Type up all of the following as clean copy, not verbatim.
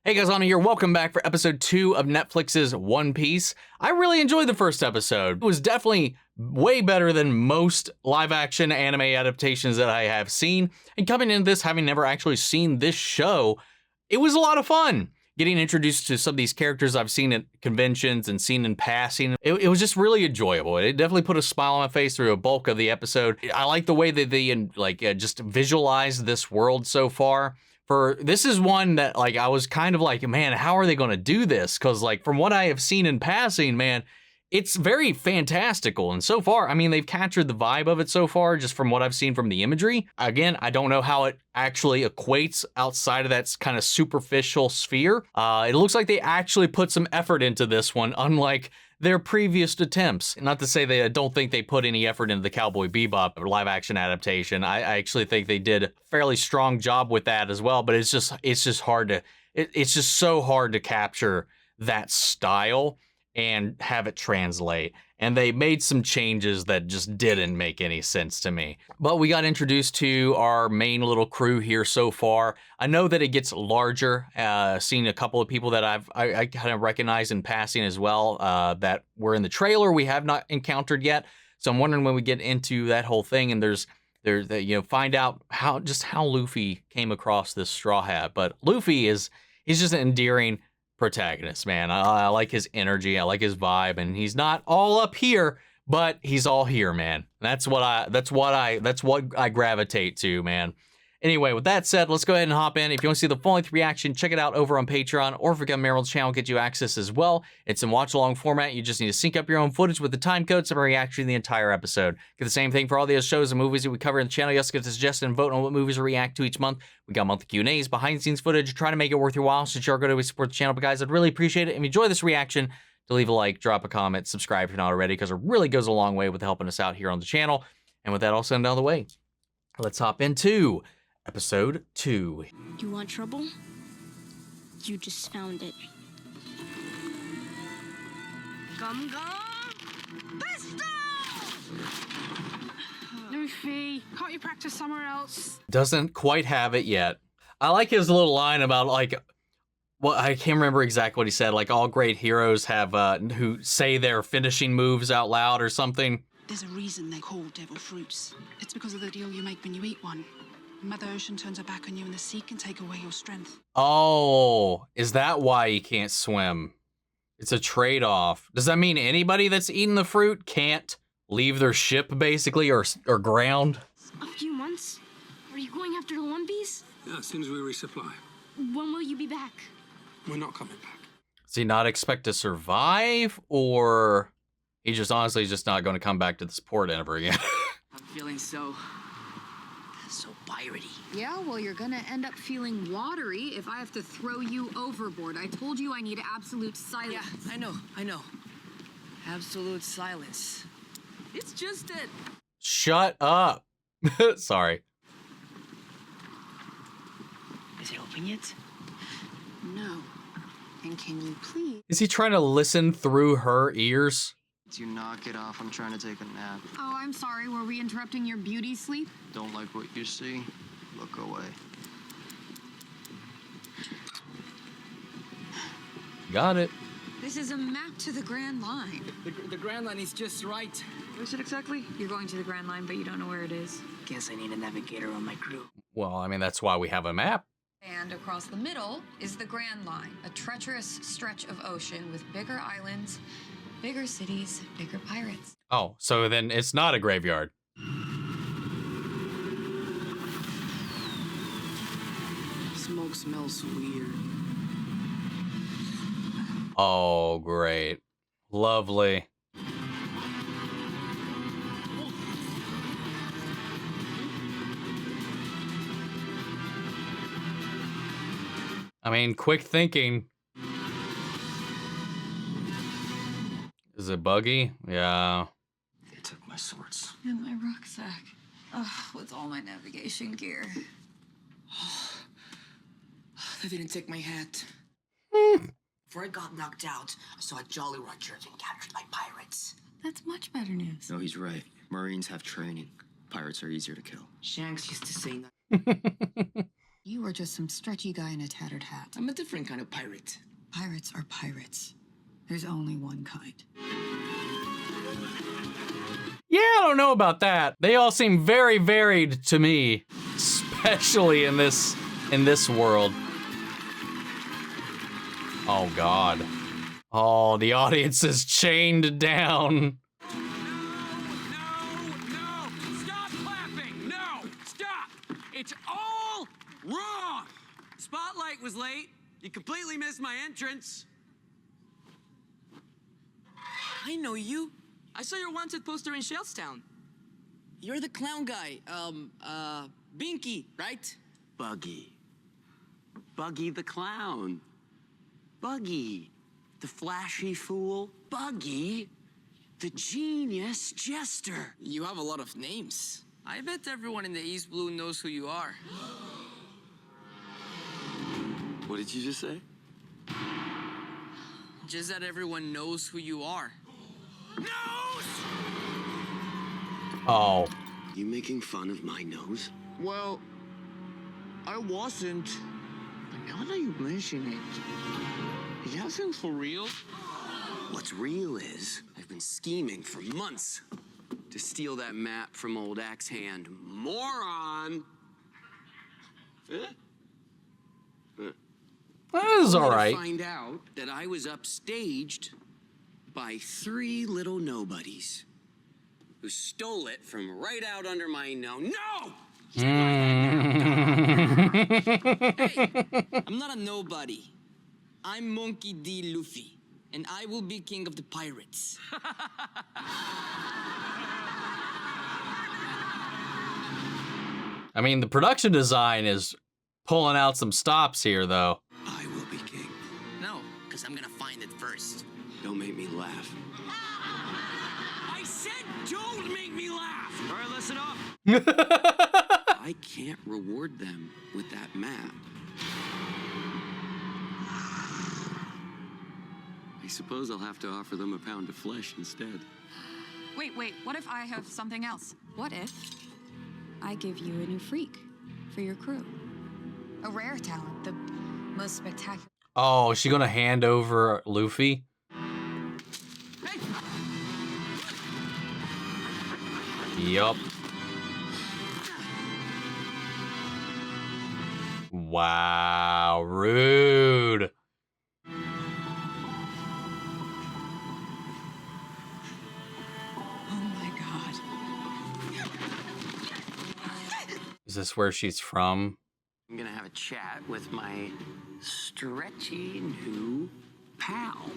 Hey guys, Anna here. Welcome back for episode 2 of Netflix's One Piece. I really enjoyed the first episode. It was definitely way better than most live-action anime adaptations that I have seen. And coming into this, having never actually seen this show, it was a lot of fun. Getting introduced to some of these characters I've seen at conventions and seen in passing, it was just really enjoyable. It definitely put a smile on my face through a bulk of the episode. I like the way that they just visualized this world so far. This is one that I was kind of like, man, how are they going to do this? Because from what I have seen in passing, man, it's very fantastical. And so far, I mean, they've captured the vibe of it so far, just from what I've seen from the imagery. Again, I don't know how it actually equates outside of that kind of superficial sphere. It looks like they actually put some effort into this one, unlike their previous attempts. Not to say they don't think they put any effort into the Cowboy Bebop live action adaptation. I actually think they did a fairly strong job with that as well, but it's just so hard to capture that style and have it translate. And they made some changes that just didn't make any sense to me. But we got introduced to our main little crew here so far. I know that it gets larger. Seen a couple of people that I kind of recognize in passing as well that were in the trailer we have not encountered yet. So I'm wondering when we get into that whole thing and find out how Luffy came across this Straw Hat. But Luffy he's just an endearing protagonist, man. I like his energy, I like his vibe, and he's not all up here, but he's all here, man. That's what I gravitate to, man. Anyway, with that said, let's go ahead and hop in. If you want to see the full-length reaction, check it out over on Patreon, or if you become Meryl's channel, get you access as well. It's in watch-along format. You just need to sync up your own footage with the time code, so I'm reacting the entire episode. Get the same thing for all the other shows and movies that we cover in the channel. You also get to suggest and vote on what movies we react to each month. We got monthly Q&As, behind-the-scenes footage, try to make it worth your while, so sure go to support the channel. But guys, I'd really appreciate it if you enjoy this reaction to leave a like, drop a comment, subscribe if you're not already, because it really goes a long way with helping us out here on the channel. And with that all said and out of the way, let's hop into Episode 2. You want trouble? You just found it. Gum Besto! Luffy, can't you practice somewhere else? Doesn't quite have it yet. I like his little line about well, I can't remember exactly what he said. All great heroes have who say their finishing moves out loud or something. There's a reason they're called devil fruits. It's because of the deal you make when you eat one. Mother Ocean turns her back on you and the sea can take away your strength. Oh, is that why he can't swim? It's a trade-off. Does that mean anybody that's eaten the fruit can't leave their ship, basically, or ground? A few months? Are you going after the One Piece? Yeah, as soon as we resupply. When will you be back? We're not coming back. Does he not expect to survive, or he just honestly just not going to come back to this port ever again? I'm feeling so piratey. Yeah, well, you're gonna end up feeling watery if I have to throw you overboard. I told you I need absolute silence. Yeah, I know. Absolute silence. It's just it. Shut up. Sorry. Is it open yet? No. And can you please? Is he trying to listen through her ears? You knock it off. I'm trying to take a nap. Oh, I'm sorry. Were we interrupting your beauty sleep? Don't like what you see? Look away. Got it. This is a map to the Grand Line. The Grand Line is just right. Where is it exactly? You're going to the Grand Line, but you don't know where it is. Guess I need a navigator on my crew. Well, I mean, that's why we have a map. And across the middle is the Grand Line, a treacherous stretch of ocean with bigger islands, bigger cities, bigger pirates. Oh, so then it's not a graveyard. Smoke smells weird. Oh, great. Lovely. I mean, quick thinking. Is it Buggy? Yeah. They took my swords. And my rucksack. With all my navigation gear. They didn't take my hat. Before I got knocked out, I saw a Jolly Roger and captured by pirates. That's much better news. No, he's right. Marines have training. Pirates are easier to kill. Shanks used to say that. You are just some stretchy guy in a tattered hat. I'm a different kind of pirate. Pirates are pirates. There's only one kind. Yeah, I don't know about that. They all seem very varied to me, especially in this world. Oh God. Oh, the audience is chained down. No! Stop clapping! No! Stop! It's all wrong! Spotlight was late. You completely missed my entrance. I know you. I saw your wanted poster in Shellstown. You're the clown guy. Binky, right? Buggy. Buggy the clown. Buggy. The flashy fool. Buggy. The genius jester. You have a lot of names. I bet everyone in the East Blue knows who you are. What did you just say? Just that everyone knows who you are. Nose! Oh. You making fun of my nose? Well, I wasn't. But now that you mention it, is that thing for real? What's real is, I've been scheming for months to steal that map from old Axe Hand. Moron! That was all right. Find out that I was upstaged by 3 little nobodies who stole it from right out under my nose. No! Hey, I'm not a nobody. I'm Monkey D. Luffy, and I will be king of the pirates. I mean, the production design is pulling out some stops here, though. I will be king. No, because I'm gonna find it first. Don't make me laugh. I said don't make me laugh! All right, listen up. I can't reward them with that map. I suppose I'll have to offer them a pound of flesh instead. Wait, what if I have something else? What if I give you a new freak for your crew? A rare talent, the most spectacular. Oh, is she gonna hand over Luffy? Hey! Yup. Wow, rude. Oh my god. Is this where she's from? I'm gonna have a chat with my stretchy new pal.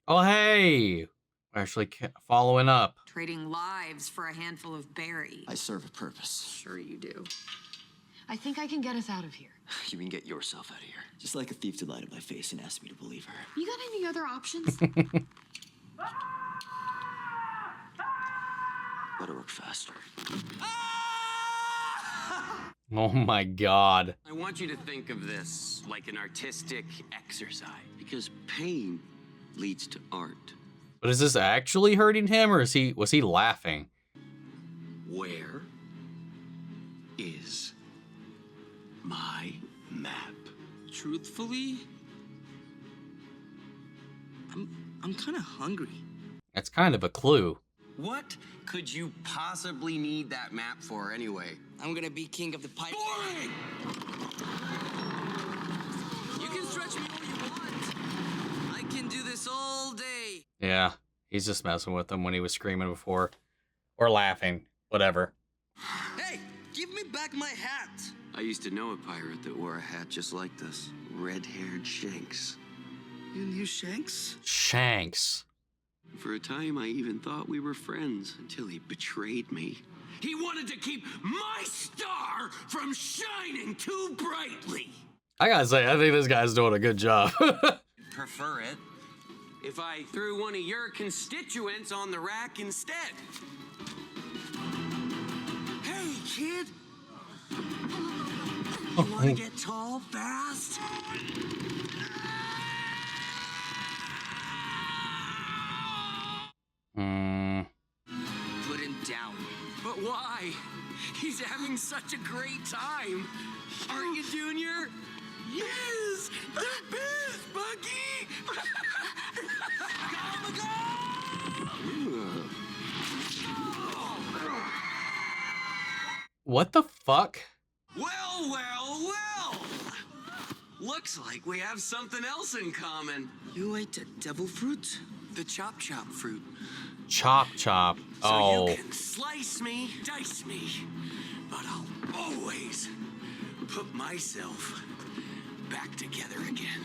Oh, hey. We're actually following up. Trading lives for a handful of berries. I serve a purpose. Sure you do. I think I can get us out of here. You can get yourself out of here. Just like a thief to lie to my face and ask me to believe her. You got any other options? Better work faster. Oh my god. I want you to think of this like an artistic exercise, because pain leads to art. But is this actually hurting him, or was he laughing? Where is my map? Truthfully, I'm kind of hungry. That's kind of a clue. What could you possibly need that map for anyway? I'm gonna be king of the pirates. Boring! You can stretch me all you want. I can do this all day. Yeah, he's just messing with him when he was screaming before. Or laughing. Whatever. Hey, give me back my hat. I used to know a pirate that wore a hat just like this. Red-haired Shanks. You knew Shanks? Shanks. For a time, I even thought we were friends until he betrayed me. He wanted to keep my star from shining too brightly. I gotta say, I think this guy's doing a good job. Prefer it if I threw one of your constituents on the rack instead. Hey, kid. You want to get tall fast? Put him down. But why? He's having such a great time. Aren't you, Junior? Yes! The best, Buggy! What the fuck? Well, well, well! Looks like we have something else in common. You ate the devil fruit? The chop fruit. Chop. So Oh. you can slice me, dice me, but I'll always put myself back together again.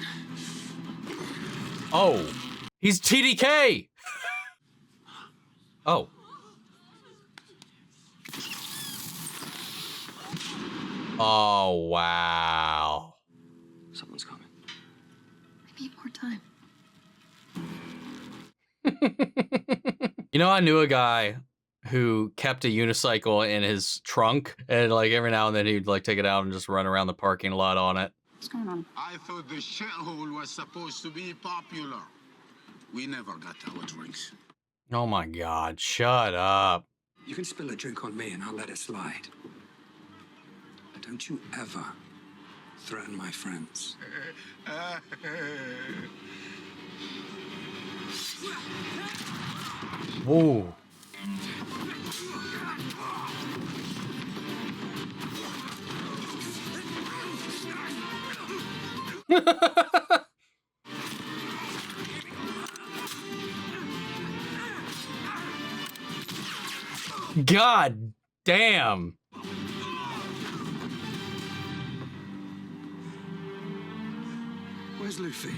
Oh. He's TDK! Oh. Oh, wow. Someone's coming. I need more time. You know, I knew a guy who kept a unicycle in his trunk, and like every now and then he'd like take it out and just run around the parking lot on it. What's going on? I thought the shithole was supposed to be popular. We never got our drinks. Oh my God, shut up. You can spill a drink on me and I'll let it slide. But don't you ever threaten my friends. Whoa. God damn. Where's Luffy?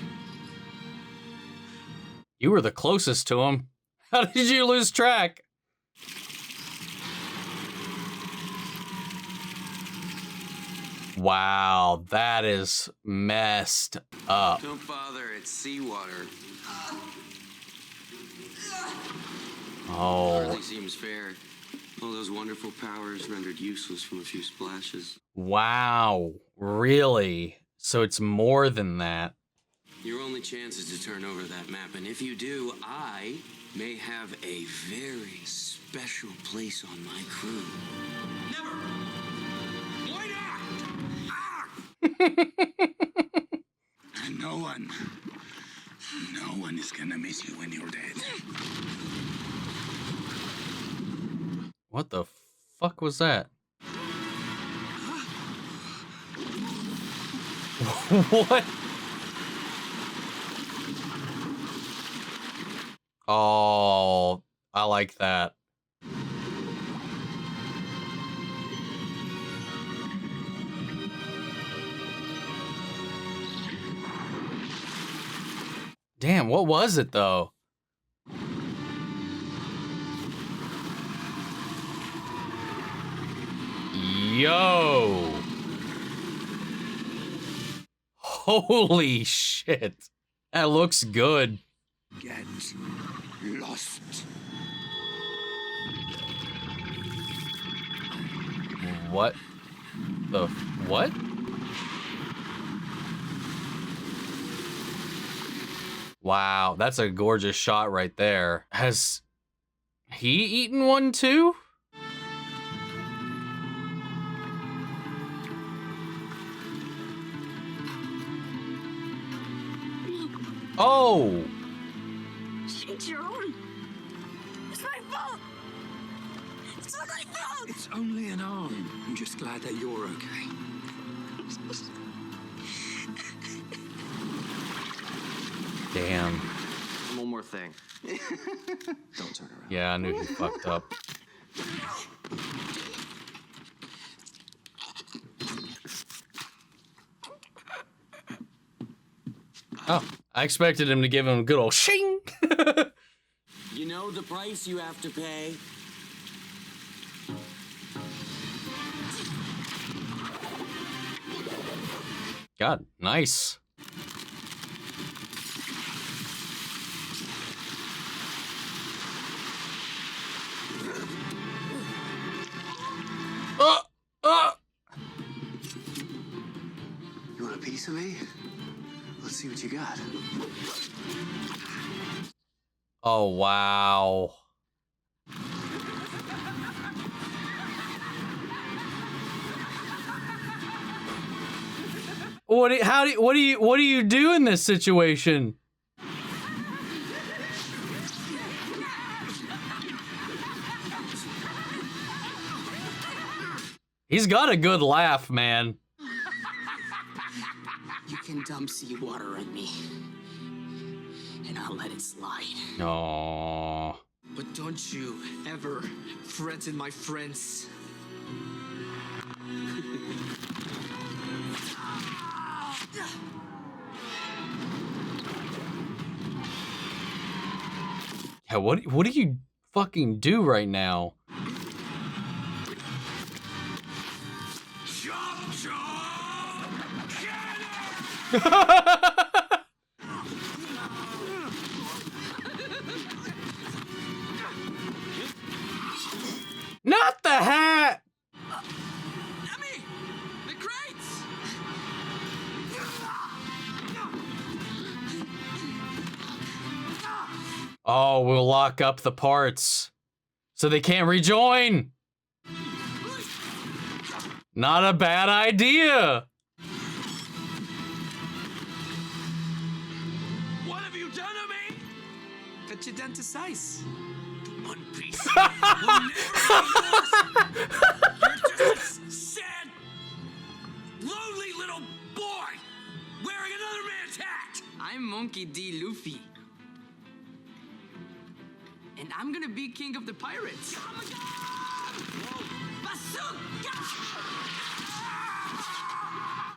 You were the closest to him. How did you lose track? Wow, that is messed up. Don't bother, it's seawater. Oh. Hardly seems fair. All those wonderful powers rendered useless from a few splashes. Wow, really? So it's more than that. Your only chance is to turn over that map, and if you do, I may have a very special place on my crew. Never! Why not? And no one is gonna miss you when you're dead. What the fuck was that? What? Oh, I like that. Damn, what was it though? Yo! Holy shit. That looks good. Get lost. What the what? Wow, that's a gorgeous shot right there. Has he eaten one too? Oh! Change your own. It's my fault. It's not my fault. It's only an arm. I'm just glad that you're okay. Damn. One more thing. Don't turn around. Yeah, I knew he fucked up. Oh, I expected him to give him a good old shing. You know the price you have to pay? God, nice. You want a piece of me? Let's see what you got. Oh, wow. What do you do in this situation? He's got a good laugh, man. You can dump seawater on me, and I'll let it slide. Aww. But don't you ever threaten my friends. Yeah, what do you fucking do right now? Chop, chop! Not the hat! Nami! The crates! Oh, we'll lock up the parts so they can't rejoin. Not a bad idea. What have you done to me? Cut your dentist ice. One piece of me will never be yours. You're just a sad, lonely little boy wearing another man's hat. I'm Monkey D. Luffy. And I'm gonna be king of the pirates.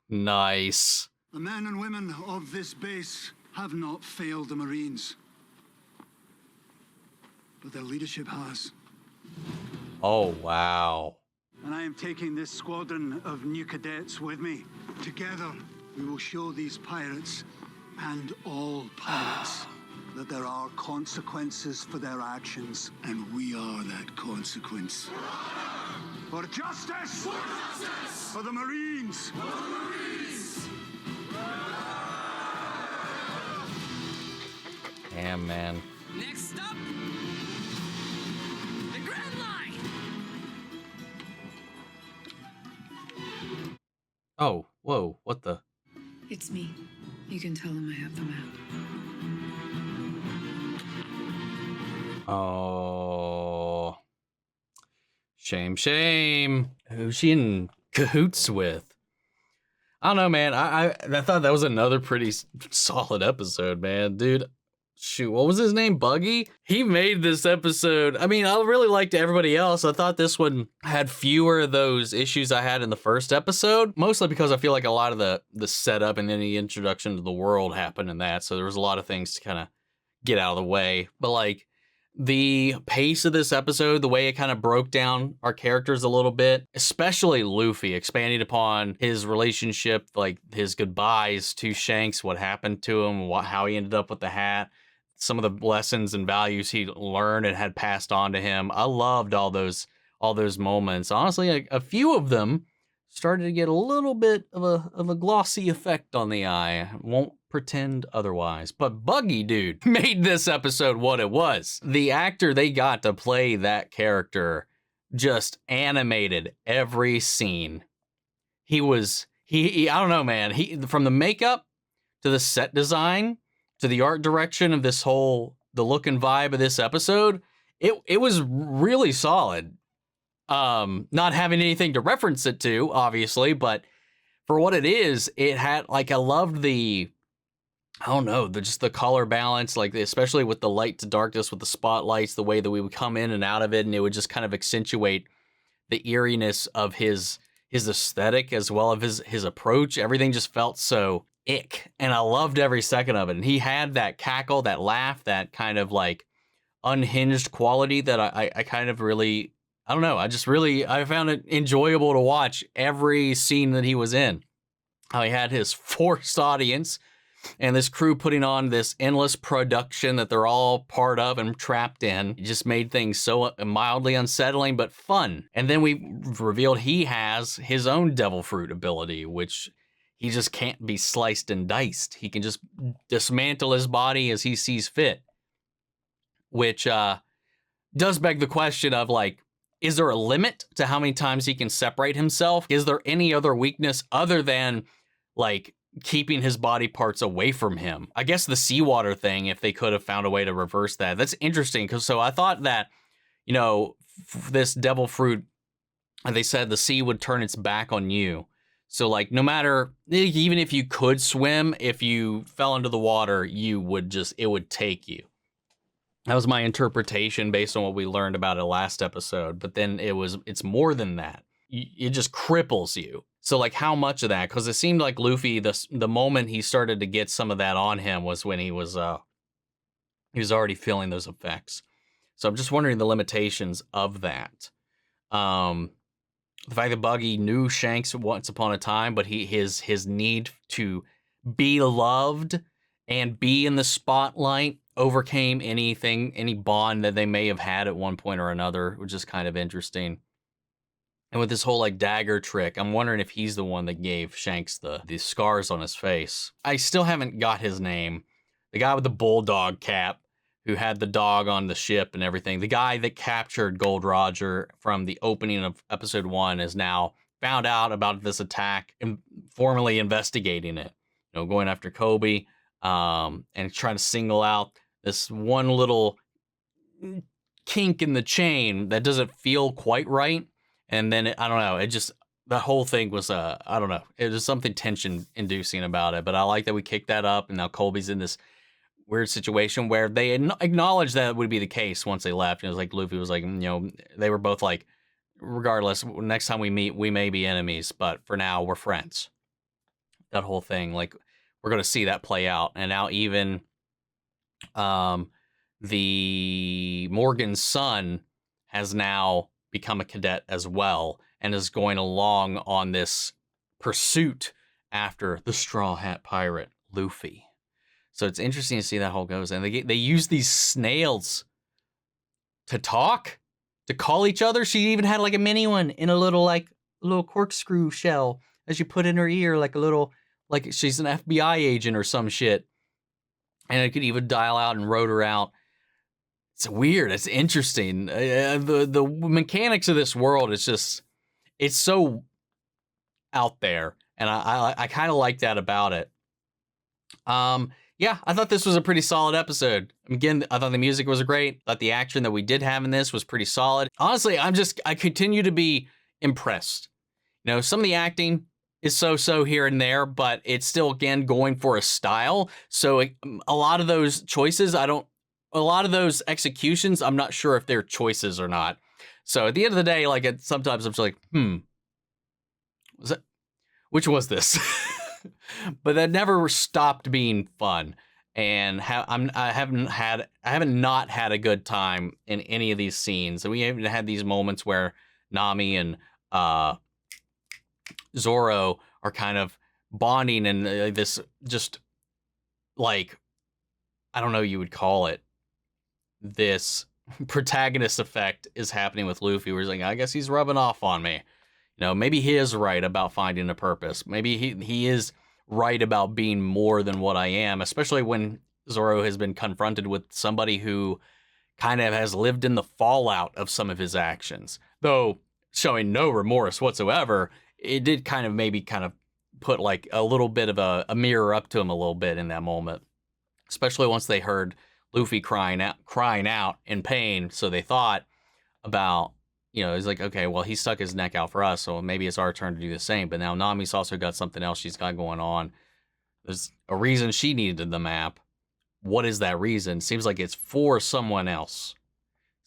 Nice. The men and women of this base have not failed the Marines, but their leadership has. Oh, wow. And I am taking this squadron of new cadets with me. Together, we will show these pirates and all pirates that there are consequences for their actions, and we are that consequence. For justice! For justice! For the Marines! For the Marines! Damn, man. Next up, the Grand Line. Oh, whoa, what the? It's me. You can tell him I have the map. Oh. Shame, shame. Who's she in cahoots with? I don't know, man. I thought that was another pretty solid episode, man. Dude, shoot, what was his name? Buggy? He made this episode. I mean, I really liked everybody else. I thought this one had fewer of those issues I had in the first episode, mostly because I feel like a lot of the setup and then the introduction to the world happened in that. So there was a lot of things to kind of get out of the way. But like, the pace of this episode, the way it kind of broke down our characters a little bit, especially Luffy, expanding upon his relationship, like his goodbyes to Shanks, what happened to him, how he ended up with the hat, some of the lessons and values he learned and had passed on to him. I loved all those moments. Honestly, a few of them started to get a little bit of a glossy effect on the eye. Won't pretend otherwise. But Buggy, dude, made this episode what it was. The actor they got to play that character just animated every scene. He I don't know, man. From the makeup to the set design to the art direction of the look and vibe of this episode, it was really solid. Not having anything to reference it to, obviously, but for what it is, it had, like, I loved just the color balance, like, especially with the light to darkness, with the spotlights, the way that we would come in and out of it, and it would just kind of accentuate the eeriness of his aesthetic as well as his approach. Everything just felt so ick, and I loved every second of it. And he had that cackle, that laugh, that kind of, like, unhinged quality that I kind of really... I don't know. I found it enjoyable to watch every scene that he was in. How he had his forced audience and this crew putting on this endless production that they're all part of and trapped in. It just made things so mildly unsettling, but fun. And then we revealed he has his own devil fruit ability, which he just can't be sliced and diced. He can just dismantle his body as he sees fit, which does beg the question of, like, is there a limit to how many times he can separate himself? Is there any other weakness other than, like, keeping his body parts away from him. I guess the seawater thing, if they could have found a way to reverse that, that's interesting. Because so I thought that, you know, this devil fruit, they said the sea would turn its back on you. So like, no matter, even if you could swim, if you fell into the water, it would take you. That was my interpretation based on what we learned about it last episode. But then it's more than that. It just cripples you. So like, how much of that? Because it seemed like Luffy, the moment he started to get some of that on him was when he was already feeling those effects. So I'm just wondering the limitations of that. The fact that Buggy knew Shanks once upon a time, but his need to be loved and be in the spotlight overcame any bond that they may have had at one point or another, which is kind of interesting. And with this whole like dagger trick, I'm wondering if he's the one that gave Shanks the scars on his face. I still haven't got his name. The guy with the bulldog cap who had the dog on the ship and everything. The guy that captured Gold Roger from the opening of episode 1 is now found out about this attack and formally investigating it. You know, going after Koby and trying to single out this one little kink in the chain that doesn't feel quite right. And then, I don't know, the whole thing was, I don't know, it was something tension-inducing about it. But I like that we kicked that up, and now Koby's in this weird situation where they acknowledged that it would be the case once they left. And it was like, Luffy was like, you know, they were both like, regardless, next time we meet, we may be enemies, but for now, we're friends. That whole thing, like, we're going to see that play out. And now even the Morgan's son has now become a cadet as well and is going along on this pursuit after the Straw Hat Pirate, Luffy. So it's interesting to see that whole goes. And they use these snails to talk, to call each other. She even had like a mini one in a little corkscrew shell that she put in her ear, like a little, like she's an FBI agent or some shit. And it could even dial out and rote her out. It's weird. It's interesting. The mechanics of this world is just, it's so out there. And I kind of like that about it. Yeah, I thought this was a pretty solid episode. Again, I thought the music was great. I thought the action that we did have in this was pretty solid. Honestly, I continue to be impressed. You know, some of the acting is so here and there, but it's still, again, going for a style. So a lot of those choices, a lot of those executions, I'm not sure if they're choices or not. So at the end of the day, like, sometimes I'm just like, which was this? But that never stopped being fun. And I haven't not had a good time in any of these scenes. And we even had these moments where Nami and Zoro are kind of bonding, and this just, like, I don't know you would call it, this protagonist effect is happening with Luffy, where he's like, I guess he's rubbing off on me. You know, maybe he is right about finding a purpose. Maybe he is right about being more than what I am, especially when Zoro has been confronted with somebody who kind of has lived in the fallout of some of his actions. Though showing no remorse whatsoever, it did kind of put like a little bit of a mirror up to him a little bit in that moment. Especially once they heard Luffy crying out in pain. So they thought about, you know, it's like, okay, well, he stuck his neck out for us, so maybe it's our turn to do the same. But now Nami's also got something else she's got going on. There's a reason she needed the map. What is that reason? Seems like it's for someone else.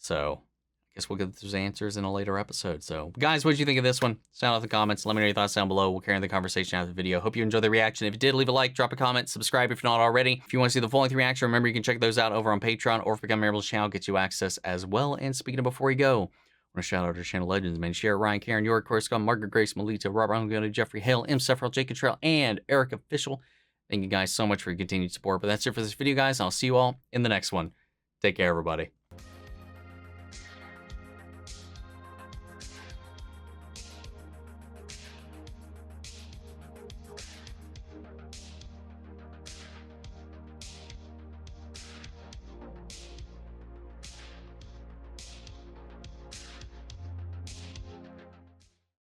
So I guess we'll get those answers in a later episode. So guys, what did you think of this one? Sound out in the comments. Let me know your thoughts down below. We'll carry on the conversation after the video. Hope you enjoyed the reaction. If you did, leave a like, drop a comment, subscribe if you're not already. If you want to see the full-length reaction, remember you can check those out over on Patreon, or if you become a member of the channel, get you access as well. And speaking of before you go, I want to shout out to channel legends, man. Share, Ryan, Karen, York, Coruscant, Margaret, Grace, Melita, Robert, Godoy, Jeffrey, Hale, M. Sephiroth, Jake Cottrell, and Eric Official. Thank you guys so much for your continued support. But that's it for this video, guys. I'll see you all in the next one. Take care, everybody.